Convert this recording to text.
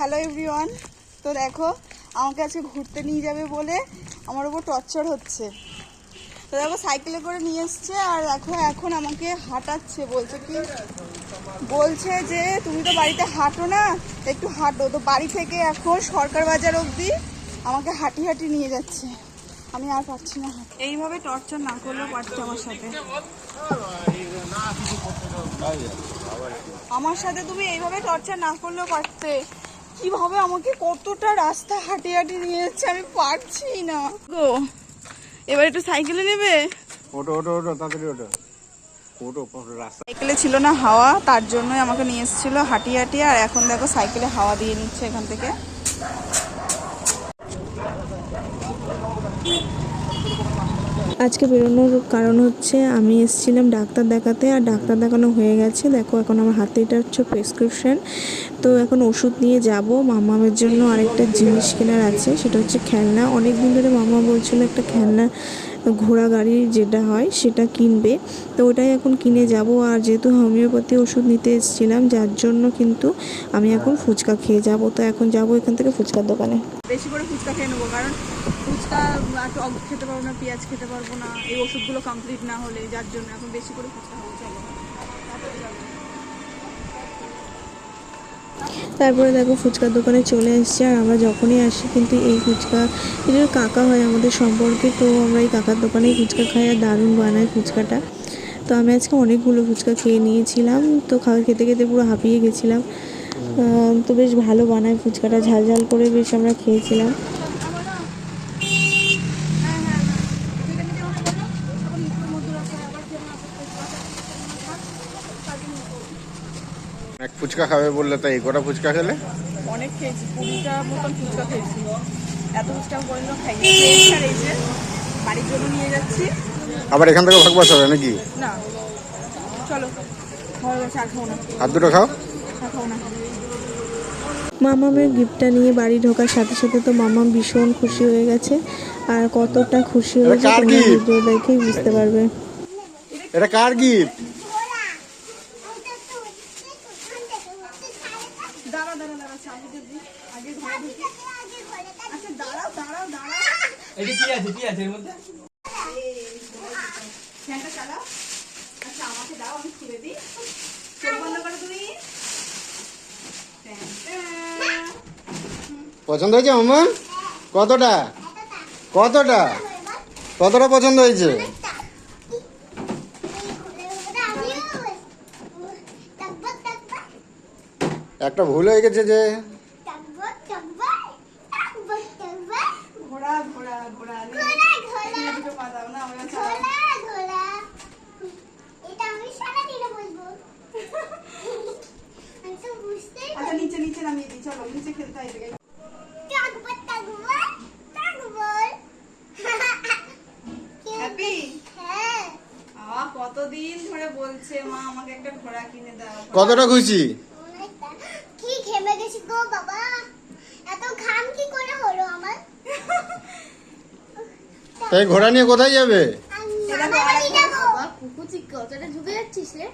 Hello everyone. তো দেখো আমাকে আজকে ঘুরতে নিয়ে যাবে বলে আমার উপর টর্চার হচ্ছে। তো দেখো সাইকেলে করে নিয়ে এসছে আর দেখো এখন আমাকে হাঁটাচ্ছে, বলছে যে তুমি তো বাড়িতে হাঁটো না, একটু হাঁটো। তো বাড়ি থেকে এখন সরকার বাজার অবধি আমাকে হাঁটি হাঁটি নিয়ে যাচ্ছে। আমি আর পারছি না, এইভাবে টর্চার না করলেও পারতো আমার সাথে তুমি এইভাবে টর্চার না করলেও পারতে। কিভাবে আমাকে কতটা রাস্তা হাঁটি হাঁটি নিয়ে যাচ্ছে, আমি পারছি না গো। এবার একটু সাইকেলে নেবে। সাইকেলে ছিল না হাওয়া, তার জন্যই আমাকে নিয়ে এসেছিল হাঁটি হাঁটি। আর এখন দেখো সাইকেলে হাওয়া দিয়ে নিচ্ছে এখান থেকে। আজকে বেরোনোর কারণ হচ্ছে আমি এসেছিলাম ডাক্তার দেখাতে, আর ডাক্তার দেখানো হয়ে গেছে। দেখো এখন আমার হাতে এটা হচ্ছে প্রেসক্রিপশন। তো এখন ওষুধ নিয়ে যাব। মামামের জন্য আরেকটা জিনিস কেনার আছে, সেটা হচ্ছে খেলনা। অনেক দিন ধরে মামা বলছিল একটা খেলনা ঘোড়া গাড়ির যেটা হয় সেটা কিনবে, তো ওটাই এখন কিনে যাব। আর যেহেতু হোমিওপ্যাথি ওষুধ নিতে এসেছিলাম, যার জন্য কিন্তু আমি এখন ফুচকা খেয়ে যাব। তো এখন যাব এখান থেকে ফুচকার দোকানে। বেশি করে ফুচকা খেয়ে নেবো, কারণ ফুচকা টক খেতে পারবো না, পেঁয়াজ খেতে পারবো না এই ওষুধগুলো কমপ্লিট না হলে, যার জন্য এখন বেশি করে ফুচকা খাবো। চলো তারপরে দেখো ফুচকার দোকানে চলে এসেছে। আর আমরা যখনই আসি কিন্তু এই ফুচকা, এটা কাকা হয় আমাদের সম্পর্কে, তো আমরা এই কাকার দোকানেই ফুচকা খাই। আর দারুণ বানায় ফুচকাটা। তো আমি আজকে অনেকগুলো ফুচকা খেয়ে নিয়েছিলাম, তো খেতে খেতে পুরো হাঁপিয়ে গেছিলাম। তো বেশ ভালো বানায় ফুচকাটা, ঝাল ঝাল করে বেশ আমরা খেয়েছিলাম। এক ফুচকা খাবে বললে, তাই কটা ফুচকা খেলে? অনেক খেয়েছি, 20টা মতন ফুচকা খেয়েছি। এত ফুচকা পর্যন্ত খাইনি। আর এই যে বাড়ির জন্য নিয়ে যাচ্ছি। আবার এখান থেকে ভাগ বসাবে নাকি? না চলো, হয়ে গেছে, আর খাও না। আর দুটো খাও। খাও না। মামামের গিফটটা নিয়ে বাড়ি ঢোকার সাথে সাথে তো মামাম ভীষণ খুশি হয়ে গেছে। আর কতটা খুশি হয়েছে তোমরা ভিডিও দেখেই বুঝতে পারবে। এটা কার গিফট? পছন্দ হয়েছে মামা? কতটা কতটা কতটা পছন্দ হয়েছে? একটা ভুল হয়ে গেছে যে নিচে নিচে নামিয়ে দিই, চলো নিচে খেলতে হবে। কতদিন ধরে বলছে মা আমাকে একটা ঘোড়া কিনে দাও। কতটা খুশি? কি ঘেমে গেছি গো বাবা, এত ঘাম কি করে হলো আমার? তাই ঘোড়া নিয়ে কোথায় যাবে? বাবা কুকুচি কতটা ঢুকে যাচ্ছিস রে।